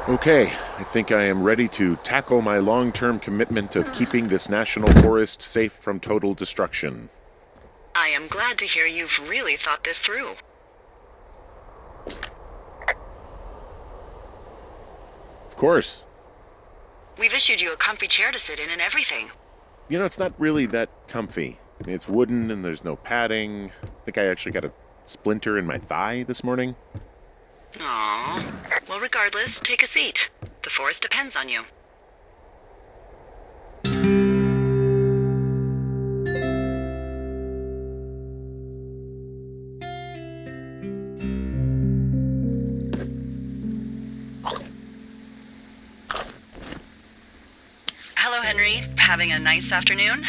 Okay, I think I am ready to tackle my long-term commitment of keeping this national forest safe from total destruction. I am glad to hear you've really thought this through. Of course. We've issued you a comfy chair to sit in and everything. You know, it's not really that comfy. It's wooden and there's no padding. I think I actually got a splinter in my thigh this morning. Aww. Well, regardless, take a seat. The forest depends on you. Hello, Henry. Having a nice afternoon?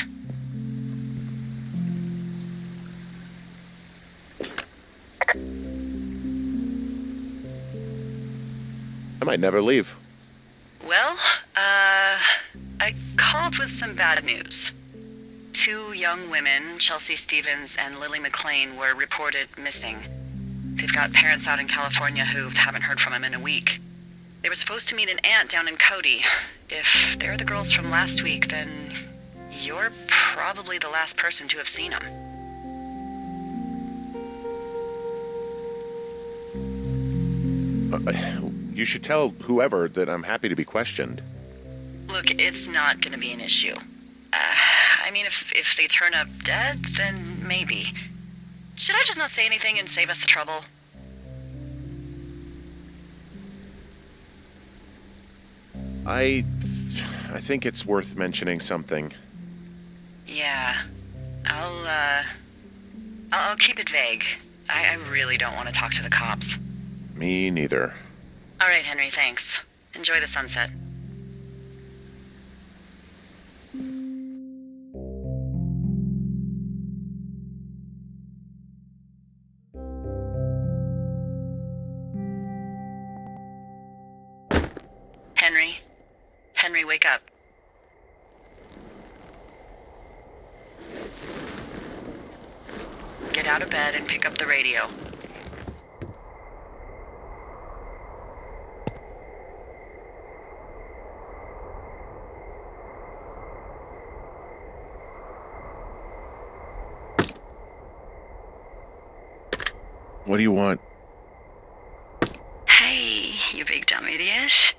I might never leave. Well, I called with some bad news. Two young women, Chelsea Stevens and Lily McLean, were reported missing. They've got parents out in California who haven't heard from them in a week. They were supposed to meet an aunt down in Cody. If they're the girls from last week, then you're probably the last person to have seen them. You should tell whoever that I'm happy to be questioned. Look, it's not gonna be an issue. I mean, if they turn up dead, then maybe. Should I just not say anything and save us the trouble? I think it's worth mentioning something. Yeah. I'll keep it vague. I really don't want to talk to the cops. Me neither. All right, Henry, thanks. Enjoy the sunset. Henry? Henry, wake up. Get out of bed and pick up the radio. What do you want? Hey, you big dumb idiot.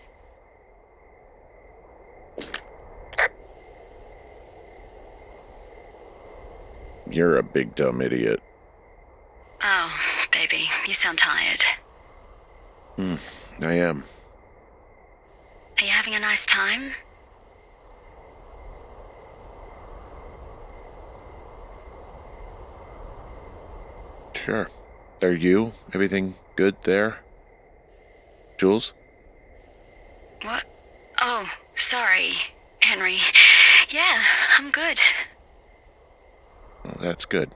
You're a big dumb idiot. Oh, baby, you sound tired. I am. Are you having a nice time? Sure. Are you? Everything good there? Jules? What? Oh, sorry, Henry. Yeah, I'm good. Oh, that's good.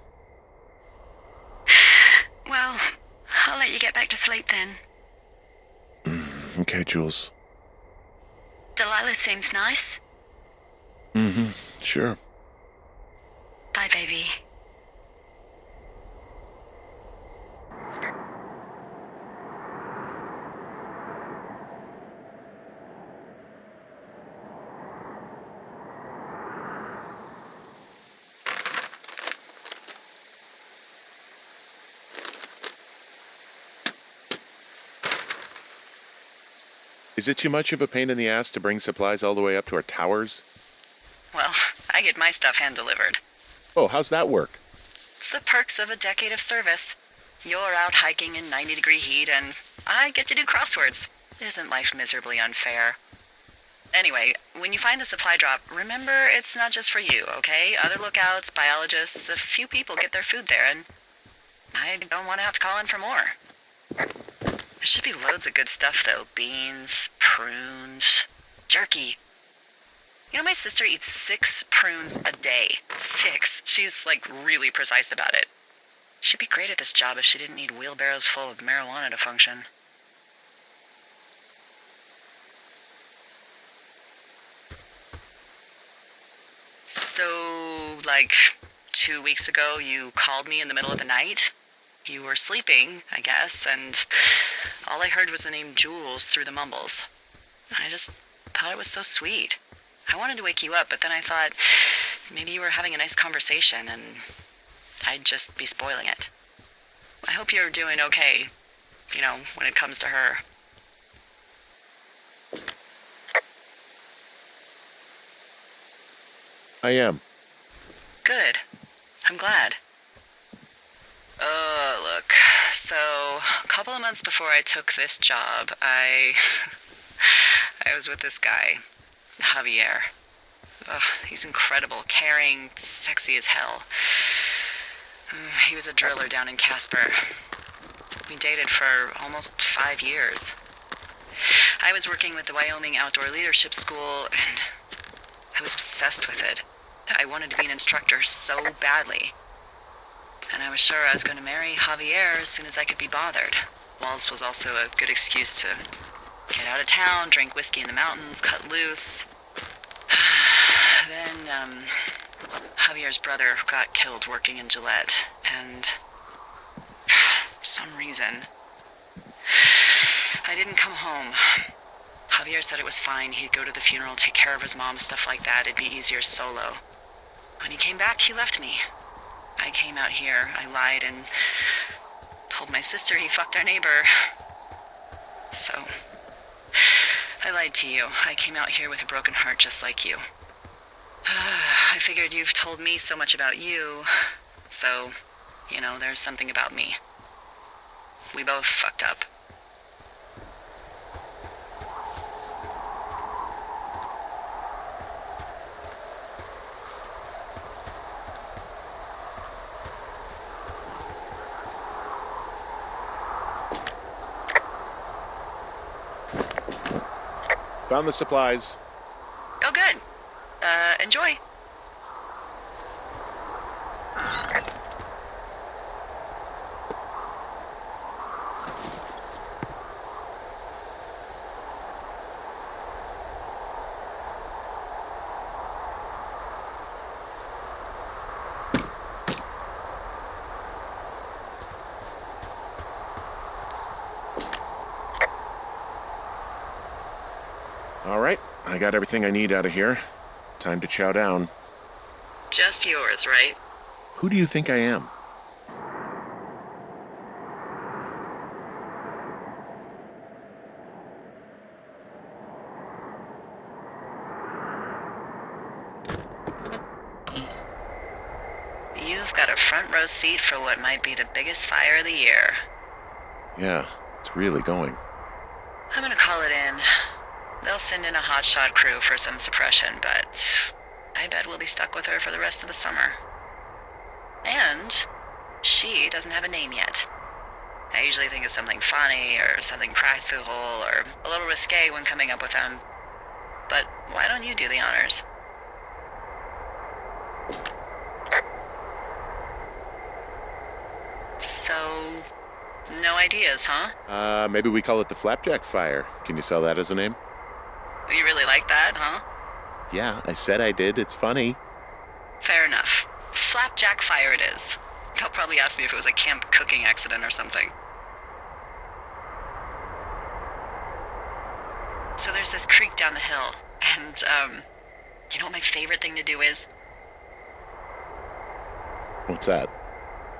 Well, I'll let you get back to sleep then. Okay, Jules. Delilah seems nice. Sure. Bye, baby. Is it too much of a pain in the ass to bring supplies all the way up to our towers? Well, I get my stuff hand-delivered. Oh, how's that work? It's the perks of a decade of service. You're out hiking in 90-degree heat, and I get to do crosswords. Isn't life miserably unfair? Anyway, when you find a supply drop, remember it's not just for you, okay? Other lookouts, biologists, a few people get their food there, and I don't want to have to call in for more. There should be loads of good stuff, though. Beans, prunes, jerky. You know, my sister eats 6 prunes a day. 6. She's, really precise about it. She'd be great at this job if she didn't need wheelbarrows full of marijuana to function. So, 2 weeks ago, you called me in the middle of the night? You were sleeping, I guess, and all I heard was the name Jules through the mumbles. I just thought it was so sweet. I wanted to wake you up, but then I thought maybe you were having a nice conversation and I'd just be spoiling it. I hope you're doing okay, when it comes to her. I am. Good. I'm glad. Look. So, a couple of months before I took this job, I was with this guy, Javier. He's incredible, caring, sexy as hell. He was a driller down in Casper. We dated for almost 5 years. I was working with the Wyoming Outdoor Leadership School, and I was obsessed with it. I wanted to be an instructor so badly. And I was sure I was going to marry Javier as soon as I could be bothered. Walls was also a good excuse to get out of town, drink whiskey in the mountains, cut loose. Then, Javier's brother got killed working in Gillette, and for some reason, I didn't come home. Javier said it was fine. He'd go to the funeral, take care of his mom, stuff like that. It'd be easier solo. When he came back, he left me. I came out here, I lied, and told my sister he fucked our neighbor. So, I lied to you. I came out here with a broken heart just like you. I figured you've told me so much about you, so, there's something about me. We both fucked up. Found the supplies. Oh, good. Enjoy. All right, I got everything I need out of here. Time to chow down. Just yours, right? Who do you think I am? You've got a front row seat for what might be the biggest fire of the year. Yeah, it's really going. I'm gonna call it in. They'll send in a hotshot crew for some suppression, but I bet we'll be stuck with her for the rest of the summer. And she doesn't have a name yet. I usually think of something funny or something practical or a little risque when coming up with them. But why don't you do the honors? So, no ideas, huh? Maybe we call it the Flapjack Fire. Can you sell that as a name? You really like that, huh? Yeah, I said I did. It's funny. Fair enough. Flapjack Fire it is. They'll probably ask me if it was a camp cooking accident or something. So there's this creek down the hill, and, you know what my favorite thing to do is? What's that?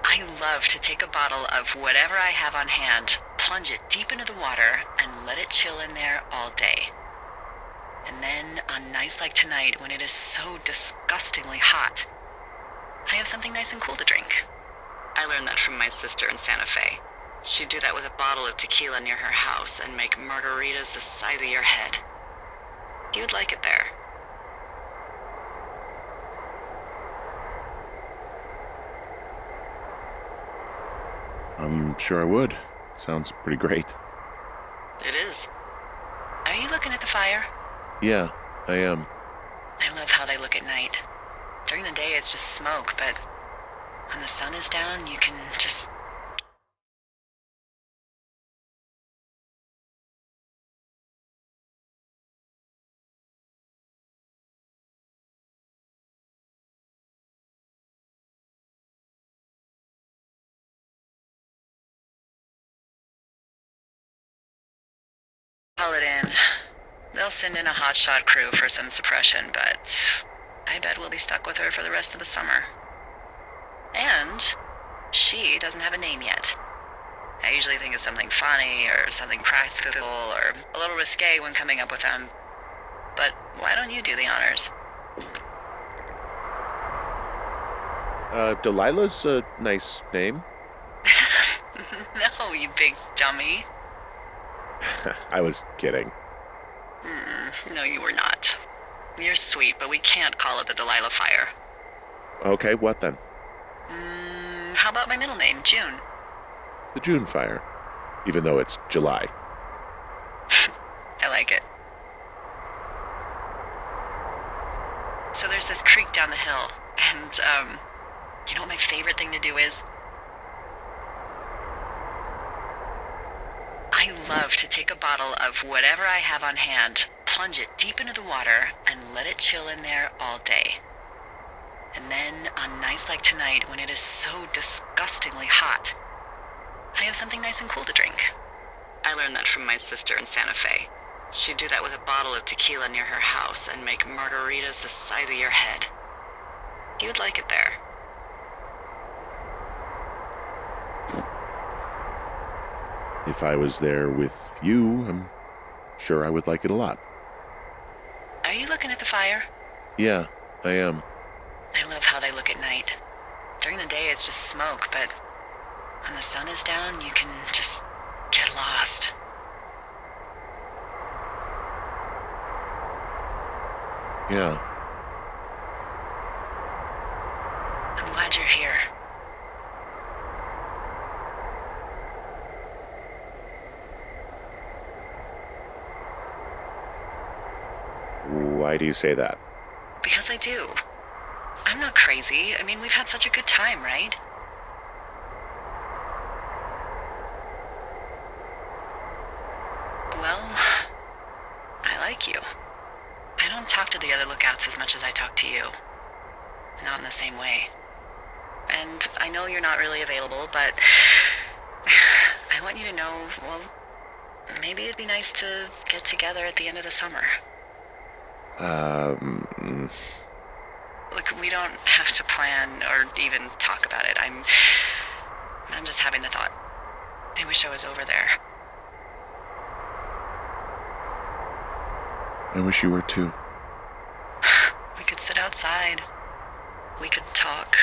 I love to take a bottle of whatever I have on hand, plunge it deep into the water, and let it chill in there all day. And then, on nights like tonight, when it is so disgustingly hot, I have something nice and cool to drink. I learned that from my sister in Santa Fe. She'd do that with a bottle of tequila near her house and make margaritas the size of your head. You'd like it there. I'm sure I would. Sounds pretty great. It is. Are you looking at the fire? Yeah, I am. I love how they look at night. During the day, it's just smoke, but when the sun is down, you can just... Call it in. They'll send in a hotshot crew for some suppression, but I bet we'll be stuck with her for the rest of the summer. And she doesn't have a name yet. I usually think of something funny or something practical or a little risque when coming up with them. But why don't you do the honors? Delilah's a nice name. No, you big dummy. I was kidding. No, you were not. You're sweet, but we can't call it the Delilah Fire. Okay, what then? How about my middle name, June? The June Fire. Even though it's July. I like it. So there's this creek down the hill, and, you know what my favorite thing to do is? I love to take a bottle of whatever I have on hand, plunge it deep into the water, and let it chill in there all day. And then, on nights like tonight, when it is so disgustingly hot, I have something nice and cool to drink. I learned that from my sister in Santa Fe. She'd do that with a bottle of tequila near her house and make margaritas the size of your head. You would like it there. If I was there with you, I'm sure I would like it a lot. Are you looking at the fire? Yeah, I am. I love how they look at night. During the day, it's just smoke, but when the sun is down, you can just get lost. Yeah. I'm glad you're here. Why do you say that? Because I do. I'm not crazy. I mean, we've had such a good time, right? Well, I like you. I don't talk to the other lookouts as much as I talk to you. Not in the same way. And I know you're not really available, but I want you to know, well, maybe it'd be nice to get together at the end of the summer. Look, we don't have to plan or even talk about it. I'm just having the thought. I wish I was over there. I wish you were too. We could sit outside. We could talk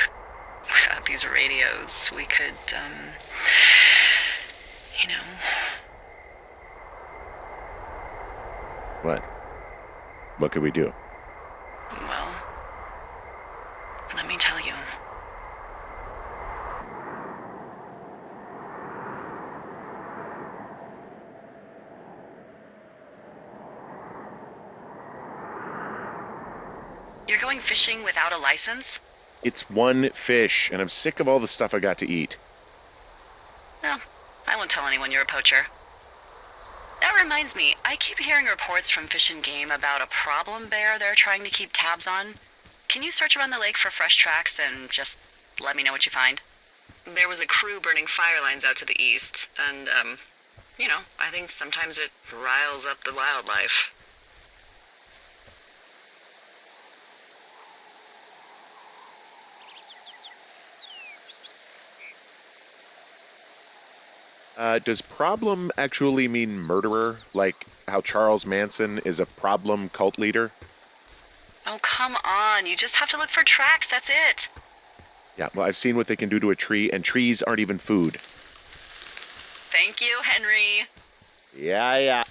about these radios. We could, you know. What? What could we do? Well, let me tell you. You're going fishing without a license? It's one fish, and I'm sick of all the stuff I got to eat. No, I won't tell anyone you're a poacher. That reminds me, I keep hearing reports from Fish and Game about a problem bear they're trying to keep tabs on. Can you search around the lake for fresh tracks and just let me know what you find? There was a crew burning fire lines out to the east, and, you know, I think sometimes it riles up the wildlife. Does problem actually mean murderer? Like how Charles Manson is a problem cult leader? Oh, come on. You just have to look for tracks, that's it. Yeah, well, I've seen what they can do to a tree, and trees aren't even food. Thank you, Henry. Yeah.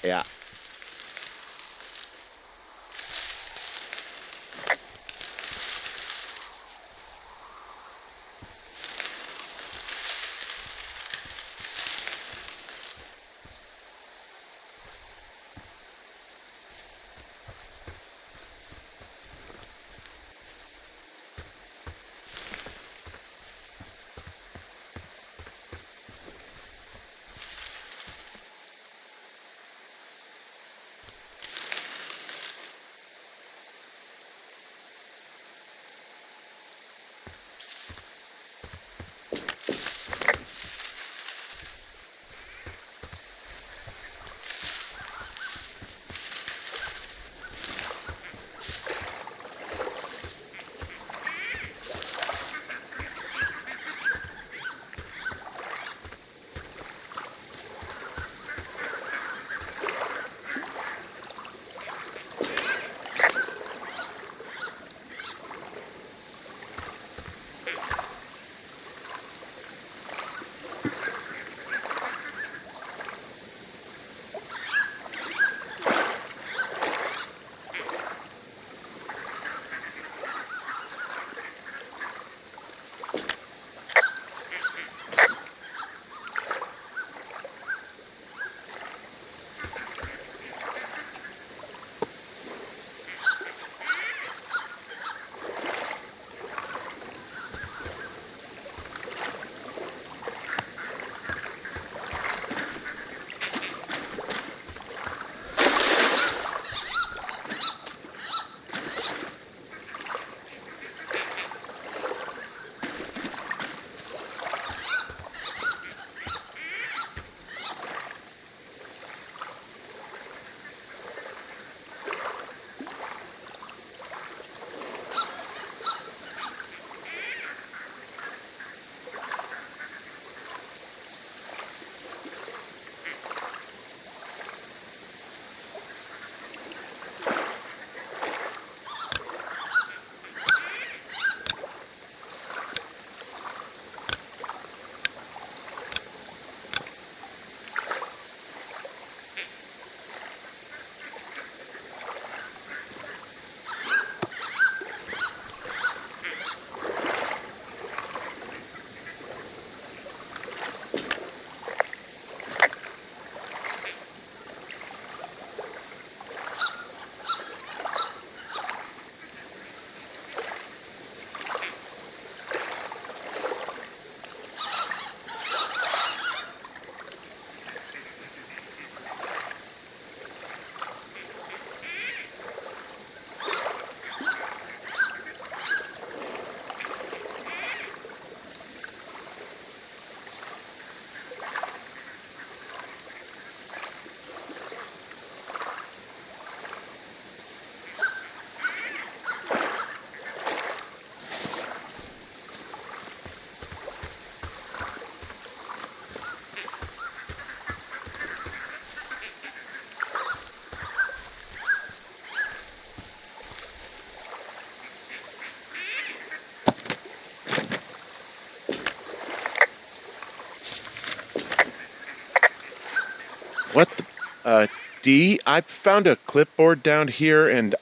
Dee, I found a clipboard down here, and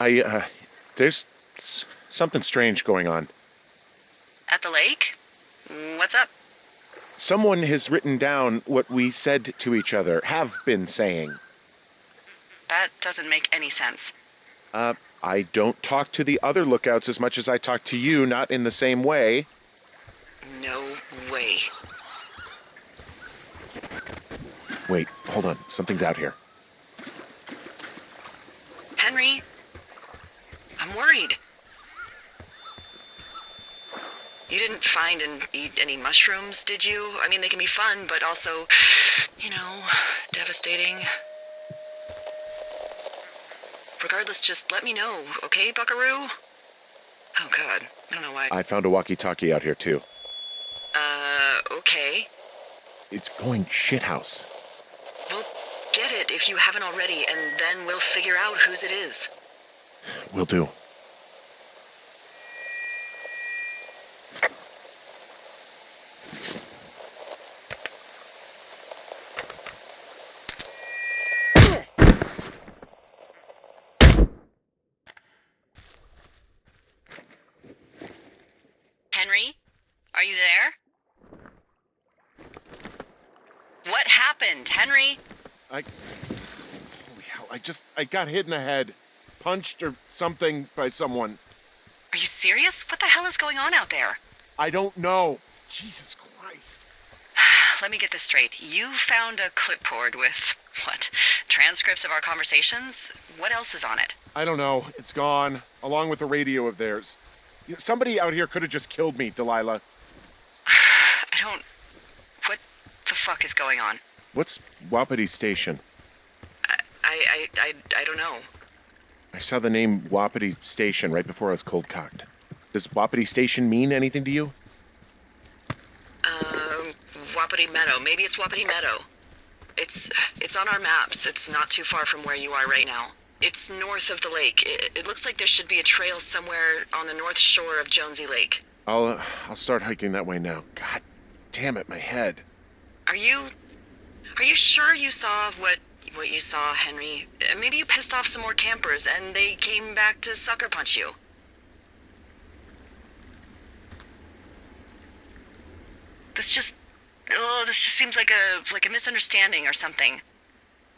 there's something strange going on. At the lake? What's up? Someone has written down what we said to each other, have been saying. That doesn't make any sense. I don't talk to the other lookouts as much as I talk to you, not in the same way. No way. Wait, hold on. Something's out here. Henry, I'm worried. You didn't find and eat any mushrooms, did you? I mean, they can be fun, but also, devastating. Regardless, just let me know, okay, buckaroo? Oh, God. I don't know why. I found a walkie-talkie out here, too. Okay. It's going shithouse. Well, get it if you haven't already, and then we'll figure out whose it is. Will do. Henry? Are you there? What happened, Henry? Holy hell, I got hit in the head. Punched or something by someone. Are you serious? What the hell is going on out there? I don't know. Jesus Christ. Let me get this straight. You found a clipboard with, what, transcripts of our conversations? What else is on it? I don't know. It's gone, along with a radio of theirs. Somebody out here could have just killed me, Delilah. What the fuck is going on? What's Wapiti Station? I don't know. I saw the name Wapiti Station right before I was cold-cocked. Does Wapiti Station mean anything to you? Wapiti Meadow. Maybe it's Wapiti Meadow. It's on our maps. It's not too far from where you are right now. It's north of the lake. It looks like there should be a trail somewhere on the north shore of Jonesy Lake. I'll start hiking that way now. God damn it, my head. Are you sure you saw what you saw, Henry? Maybe you pissed off some more campers and they came back to sucker punch you. This just seems like a misunderstanding or something.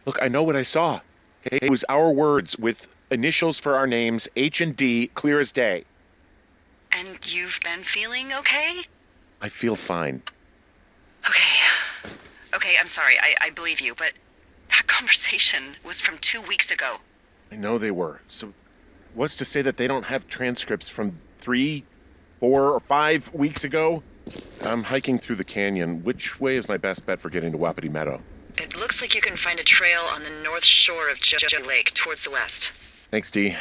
Look, I know what I saw. It was our words with initials for our names, H and D, clear as day. And you've been feeling okay? I feel fine. Okay, I'm sorry, I believe you, but that conversation was from 2 weeks ago. I know they were. So what's to say that they don't have transcripts from 3, 4, or 5 weeks ago? I'm hiking through the canyon. Which way is my best bet for getting to Wapiti Meadow? It looks like you can find a trail on the north shore of Jonesy Lake towards the west. Thanks, Dee.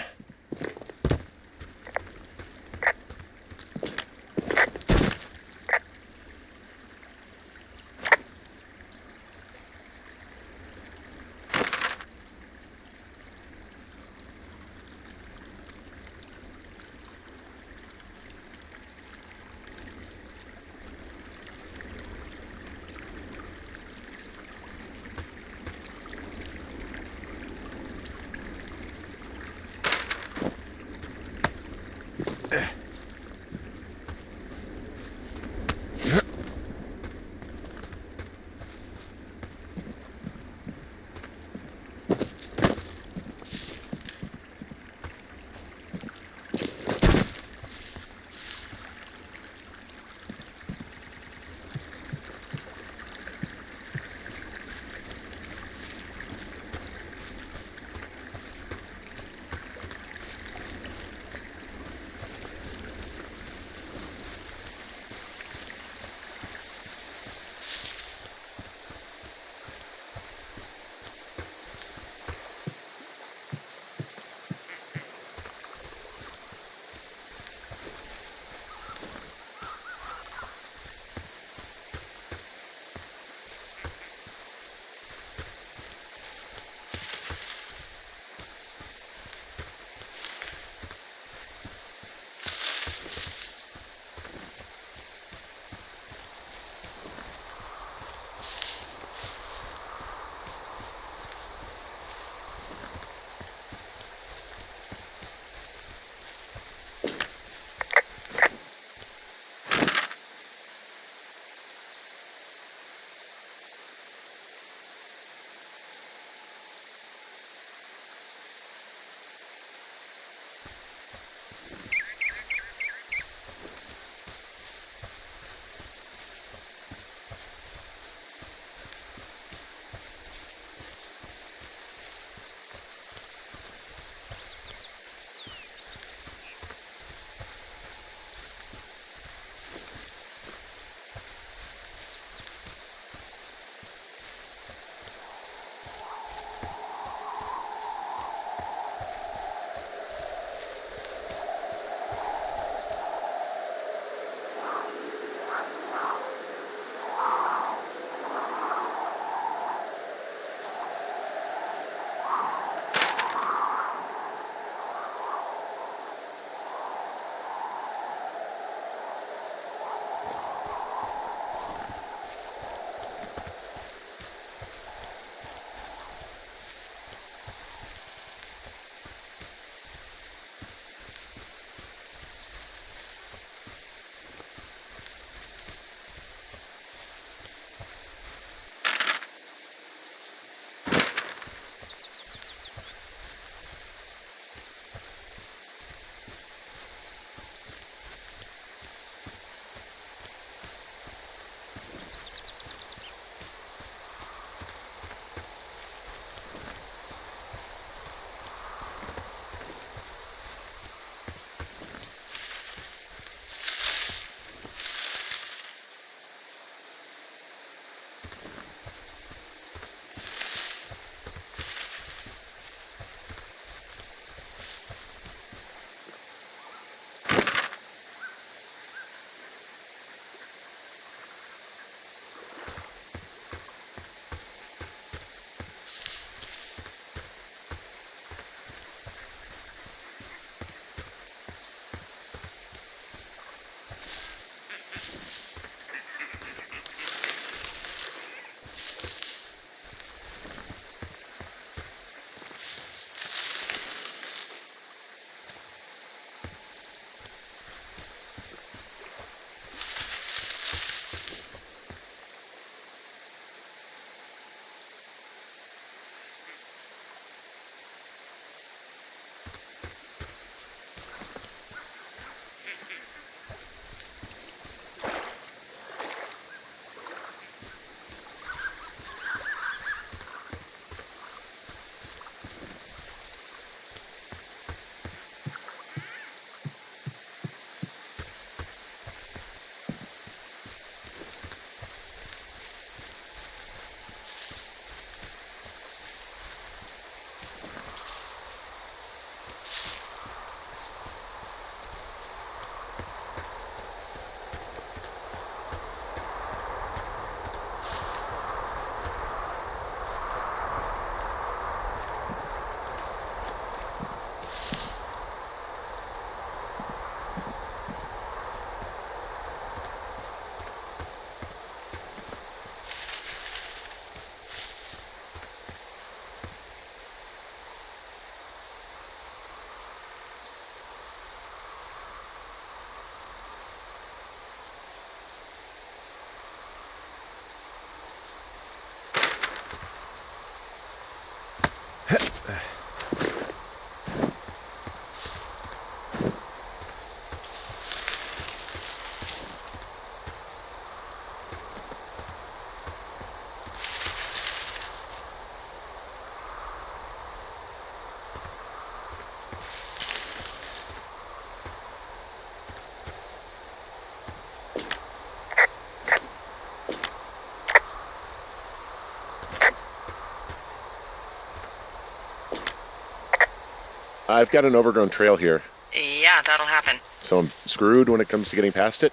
I've got an overgrown trail here, Yeah, that'll happen. so I'm screwed when it comes to getting past it.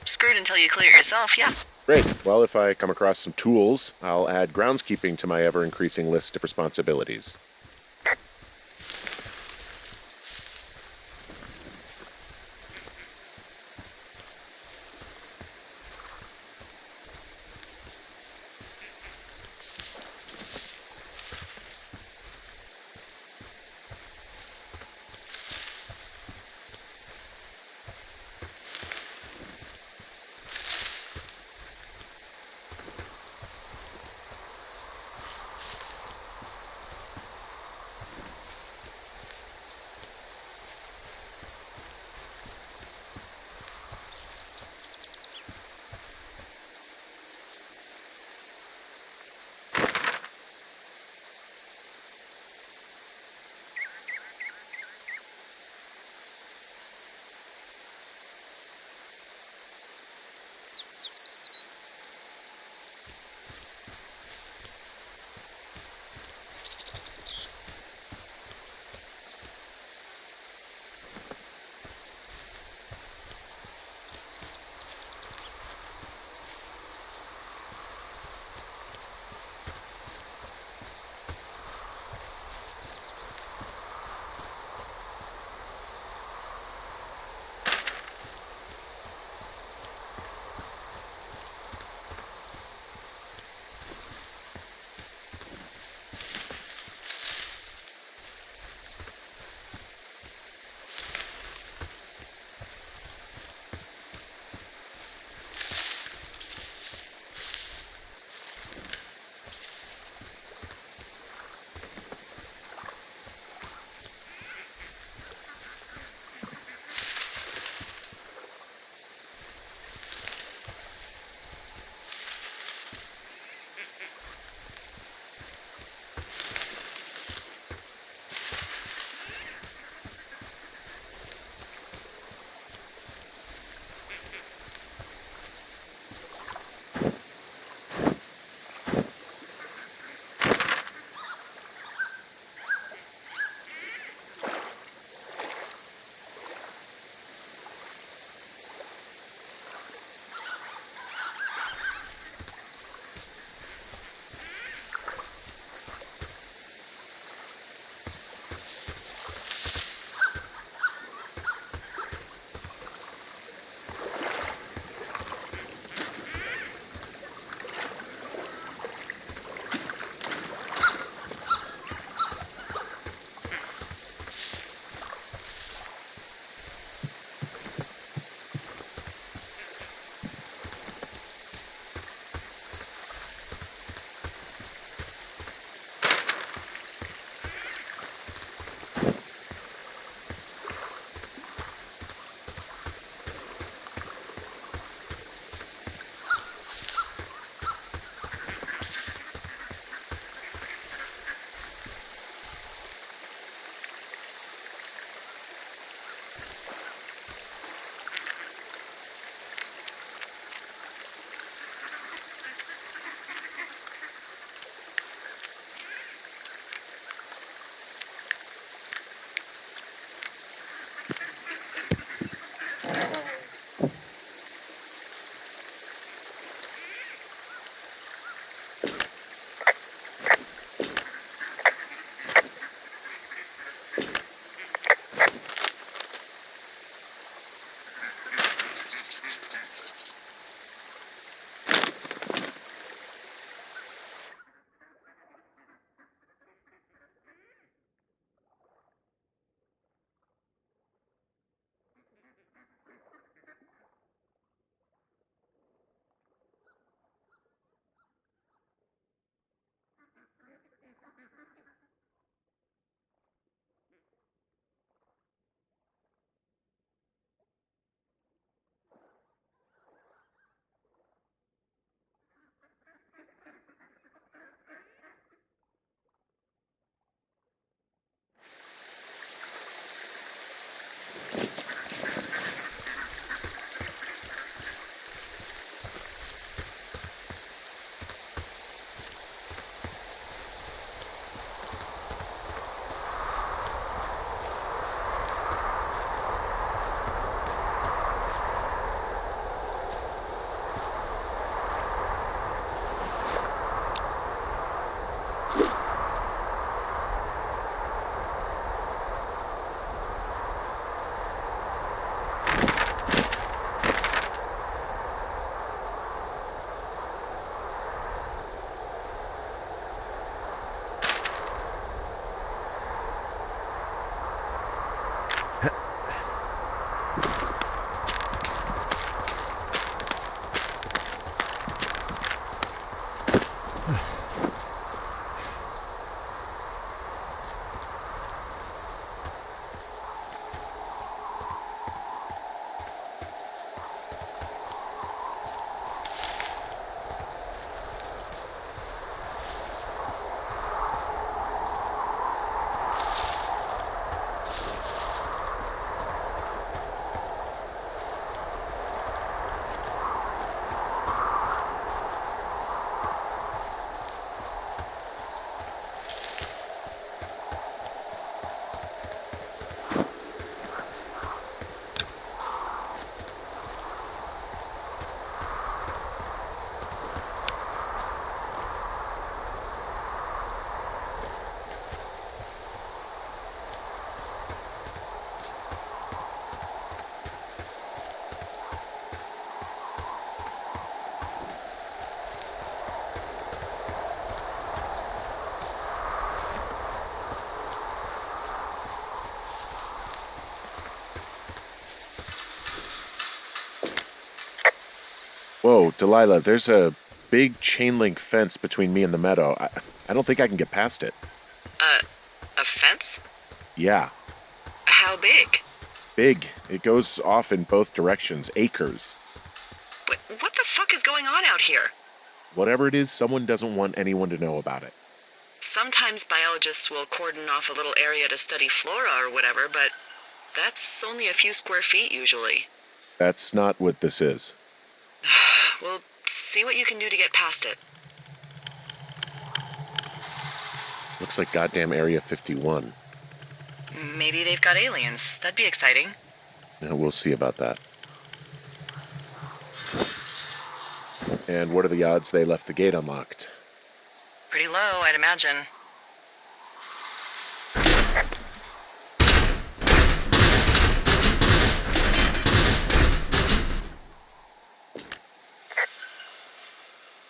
Screwed until you clear it yourself, yeah. Great. Well, if I come across some tools, I'll add groundskeeping to my ever-increasing list of responsibilities. Whoa, Delilah, there's a big chain link fence between me and the meadow. I don't think I can get past it. A fence? Yeah, How big? big. It goes off in both directions, acres. What the fuck is going on out here? Whatever it is, someone doesn't want anyone to know about it. Sometimes biologists will cordon off a little area to study flora or whatever, but that's only a few square feet usually. That's not what this is. Well, see what you can do to get past it. Looks like goddamn Area 51. Maybe they've got aliens. That'd be exciting. Yeah, we'll see about that. And what are the odds they left the gate unlocked? Pretty low, I'd imagine.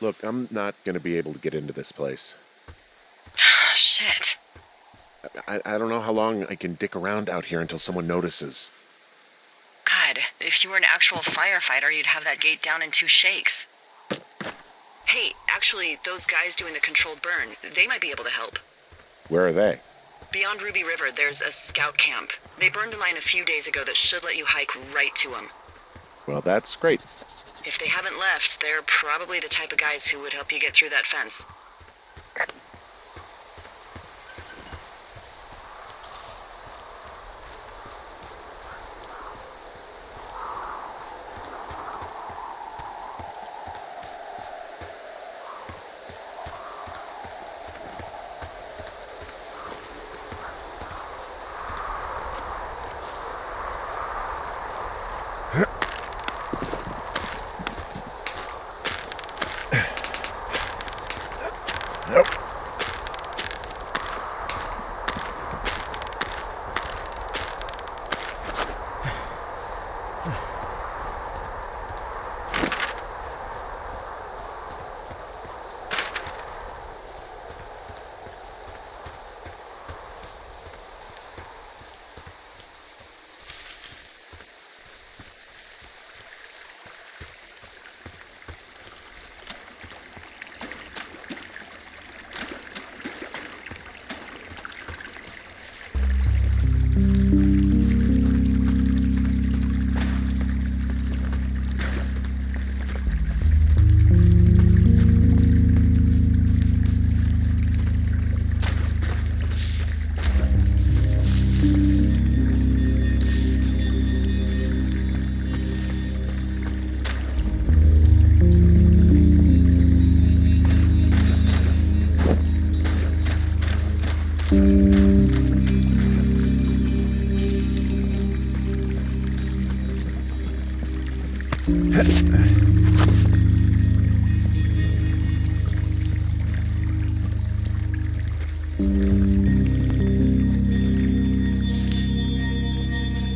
Look, I'm not going to be able to get into this place. Shit. I don't know how long I can dick around out here until someone notices. God, if you were an actual firefighter, you'd have that gate down in 2 shakes. Hey, actually, those guys doing the controlled burn, they might be able to help. Where are they? Beyond Ruby River, there's a scout camp. They burned a line a few days ago that should let you hike right to them. Well, that's great. If they haven't left, they're probably the type of guys who would help you get through that fence. Nope.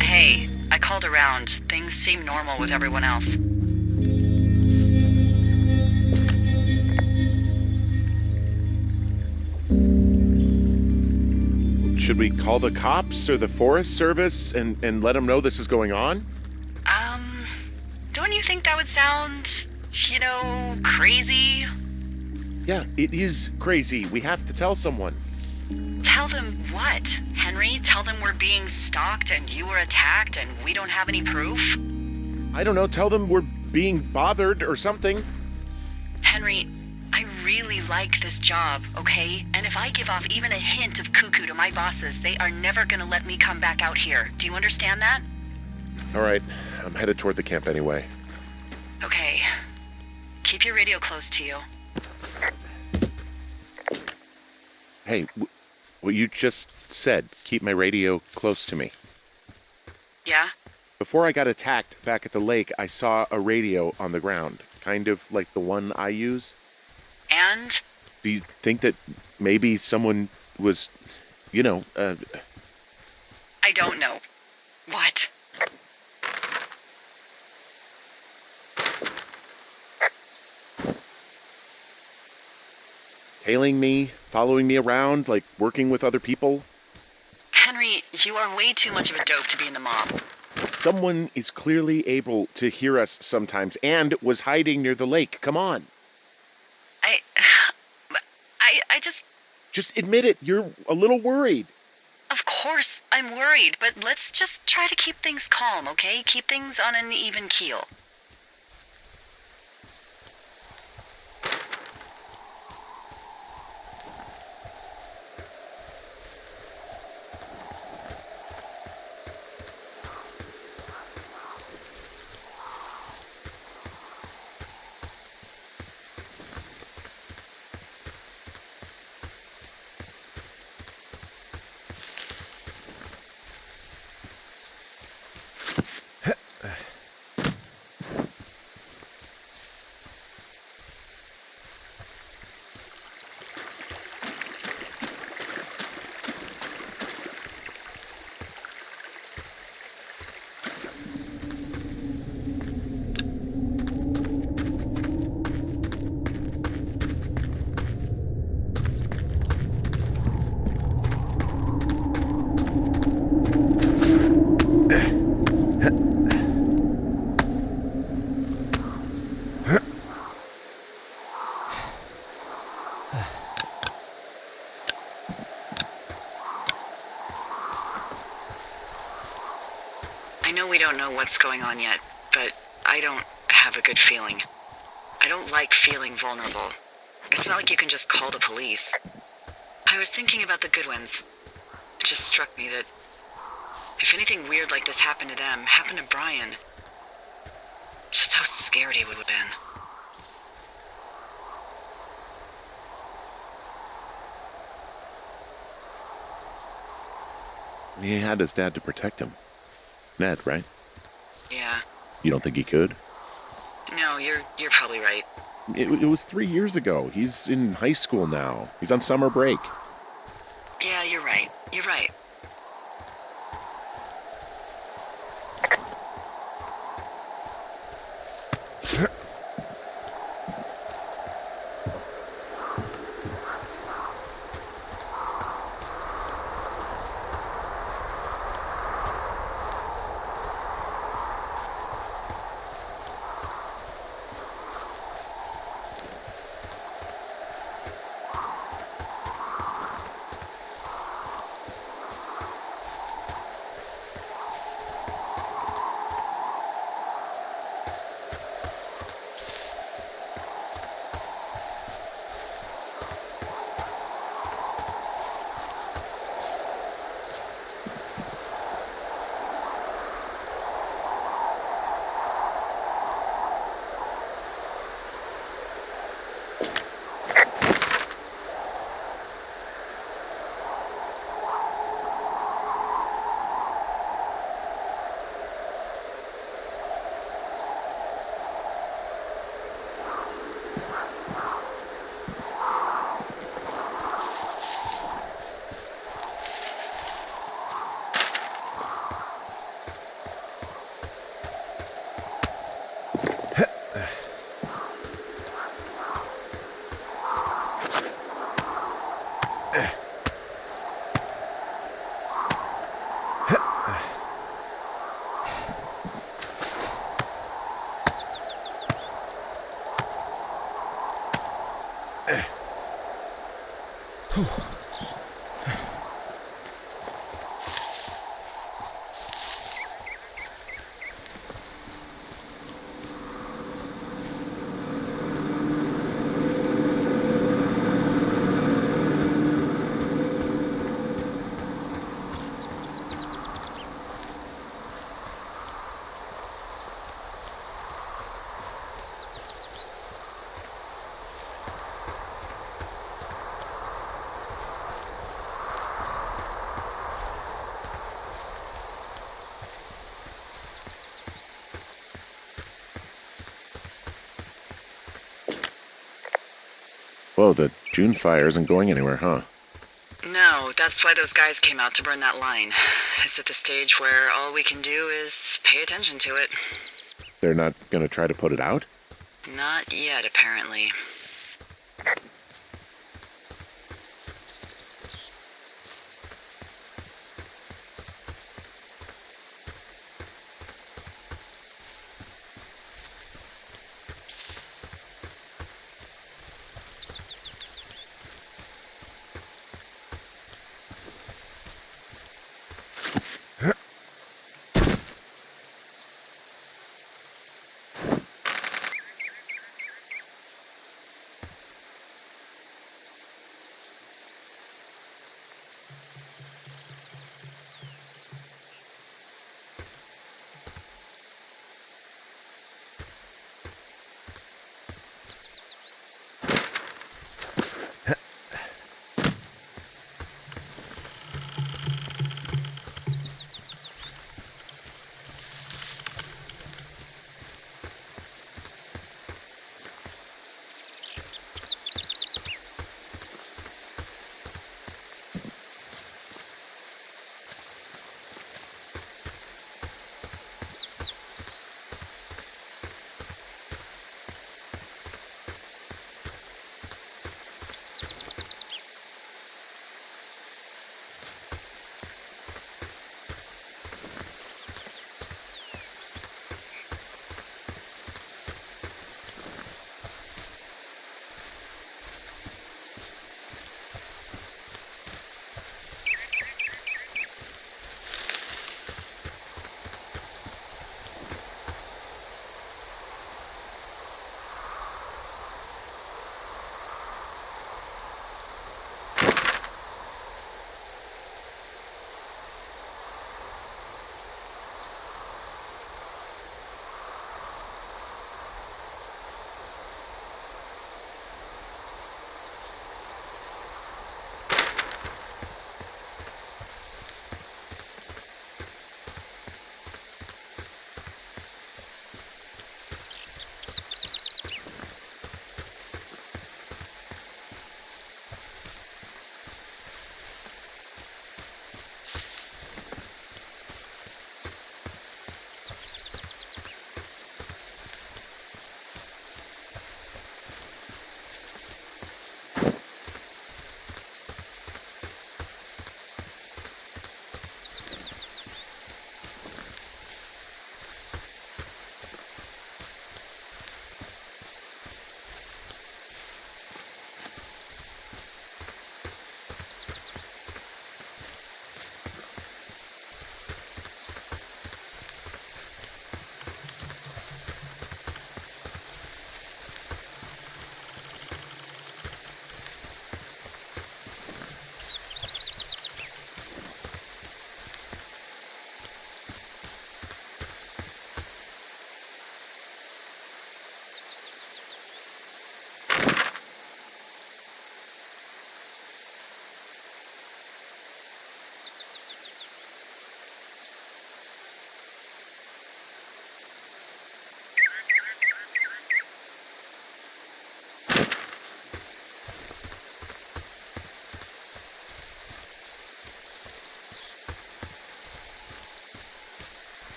Hey, I called around. Things seem normal with everyone else. Should we call the cops or the Forest Service and let them know this is going on? Don't you think that would sound, crazy? Yeah, it is crazy. We have to tell someone. Tell them what, Henry? Tell them we're being stalked and you were attacked and we don't have any proof? I don't know, tell them we're being bothered or something. Henry, I really like this job, okay? And if I give off even a hint of cuckoo to my bosses, they are never gonna let me come back out here. Do you understand that? All right, I'm headed toward the camp anyway. Okay. Keep your radio close to you. Hey, what you just said, keep my radio close to me. Yeah? Before I got attacked back at the lake, I saw a radio on the ground, kind of like the one I use. And? Do you think that maybe someone was, I don't know. What? tailing me, following me around, like working with other people? Henry, you are way too much of a dope to be in the mob. Someone is clearly able to hear us sometimes and was hiding near the lake. Come on. I just... Just admit it. You're a little worried. Of course, I'm worried, but let's just try to keep things calm, okay? Keep things on an even keel. I know we don't know what's going on yet, but I don't have a good feeling. I don't like feeling vulnerable. It's not like you can just call the police. I was thinking about the Goodwins. It just struck me that if anything weird like this happened to them, happened to Brian, just how scared he would have been. He had his dad to protect him. Ned, right? Yeah. You don't think he could? No, you're probably right. It was 3 years ago. He's in high school now. He's on summer break. Yeah, you're right. You're right. Whoa, the June fire isn't going anywhere, huh? No, that's why those guys came out to burn that line. It's at the stage where all we can do is pay attention to it. They're not gonna try to put it out? Not yet, apparently.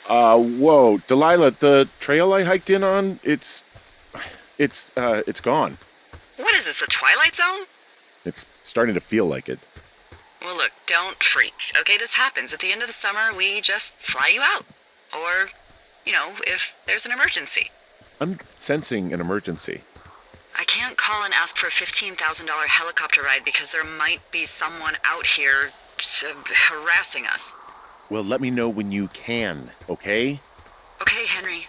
Whoa, Delilah, the trail I hiked in on, it's gone. What is this, the Twilight Zone? It's starting to feel like it. Well, look, don't freak. Okay, this happens. At the end of the summer, we just fly you out. Or, if there's an emergency. I'm sensing an emergency. I can't call and ask for a $15,000 helicopter ride because there might be someone out here harassing us. Well, let me know when you can, okay? Okay, Henry.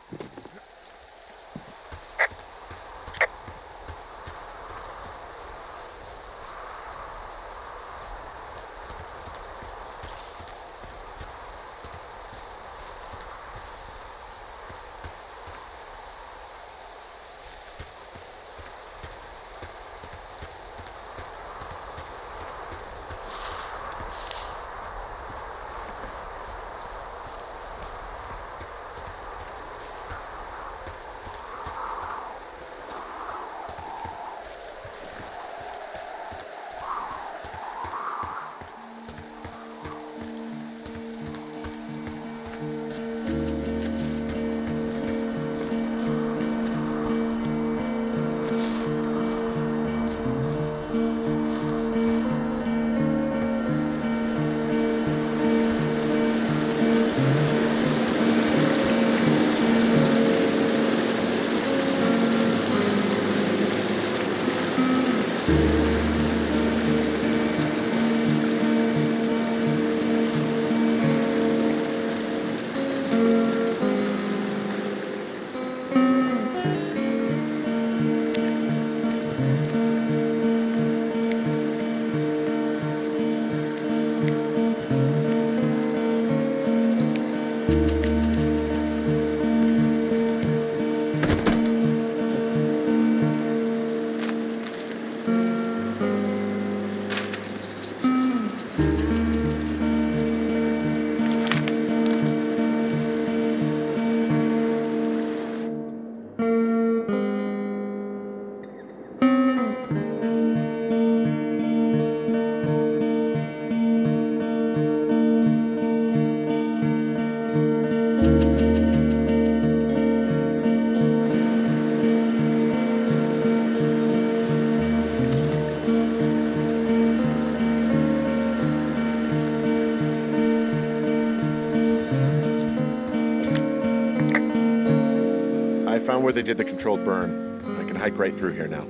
Found where they did the controlled burn. I can hike right through here now.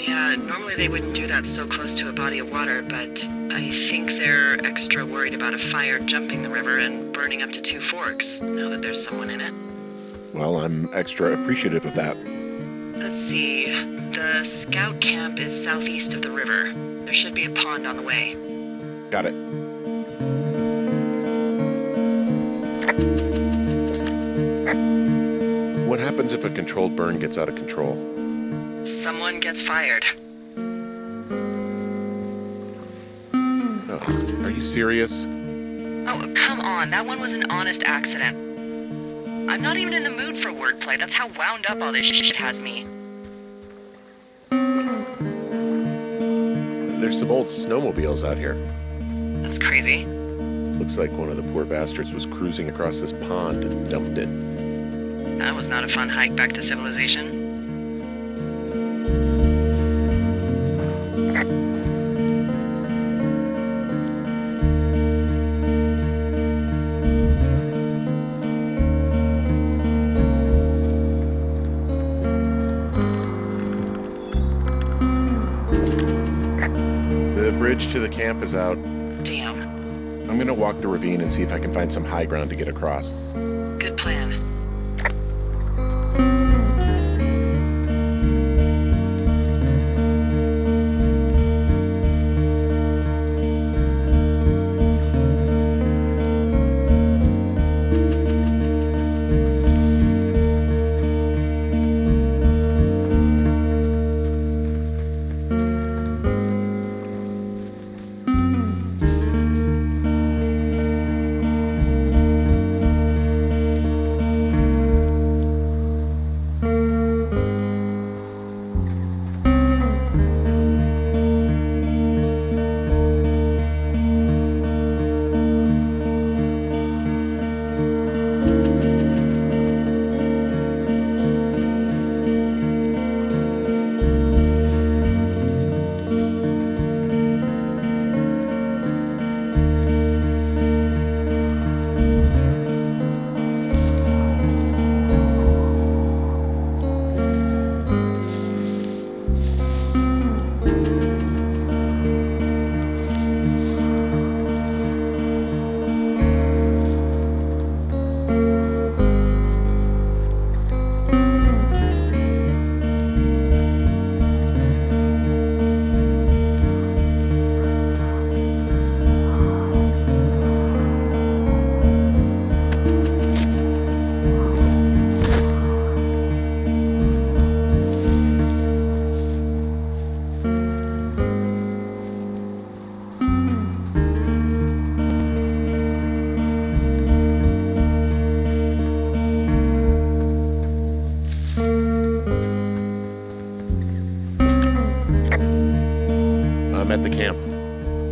Yeah, normally they wouldn't do that so close to a body of water, but I think they're extra worried about a fire jumping the river and burning up to 2 forks, now that there's someone in it. Well, I'm extra appreciative of that. Let's see. The scout camp is southeast of the river. There should be a pond on the way. Got it. What happens if a controlled burn gets out of control? Someone gets fired. Ugh, are you serious? Oh, come on. That one was an honest accident. I'm not even in the mood for wordplay. That's how wound up all this shit has me. There's some old snowmobiles out here. That's crazy. Looks like one of the poor bastards was cruising across this pond and dumped it. That was not a fun hike back to civilization. The bridge to the camp is out. Damn. I'm gonna walk the ravine and see if I can find some high ground to get across. Good plan.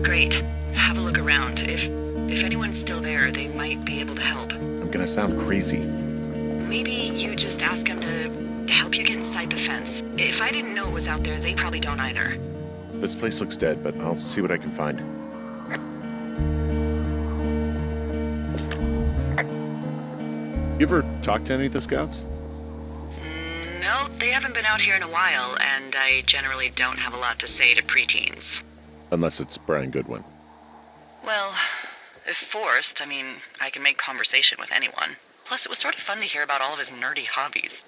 Great. Have a look around. If anyone's still there, they might be able to help. I'm gonna sound crazy. Maybe you just ask them to help you get inside the fence. If I didn't know it was out there, they probably don't either. This place looks dead, but I'll see what I can find. You ever talk to any of the scouts? No, they haven't been out here in a while, and I generally don't have a lot to say to preteens. Unless it's Brian Goodwin. Well, if forced, I can make conversation with anyone. Plus, it was sort of fun to hear about all of his nerdy hobbies.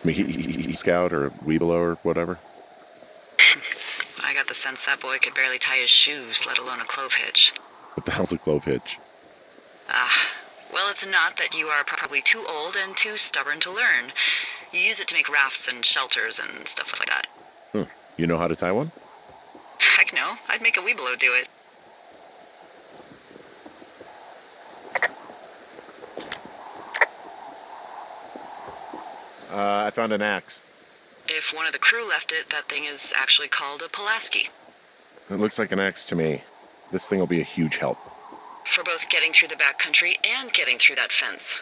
I mean, he scout or Weeblo or whatever. I got the sense that boy could barely tie his shoes, let alone a clove hitch. What the hell's a clove hitch? Well, it's a knot that you are probably too old and too stubborn to learn. You use it to make rafts and shelters and stuff like that. You know how to tie one? Heck no, I'd make a Weeblo do it. I found an axe. If one of the crew left it, that thing is actually called a Pulaski. It looks like an axe to me. This thing will be a huge help. For both getting through the backcountry and getting through that fence.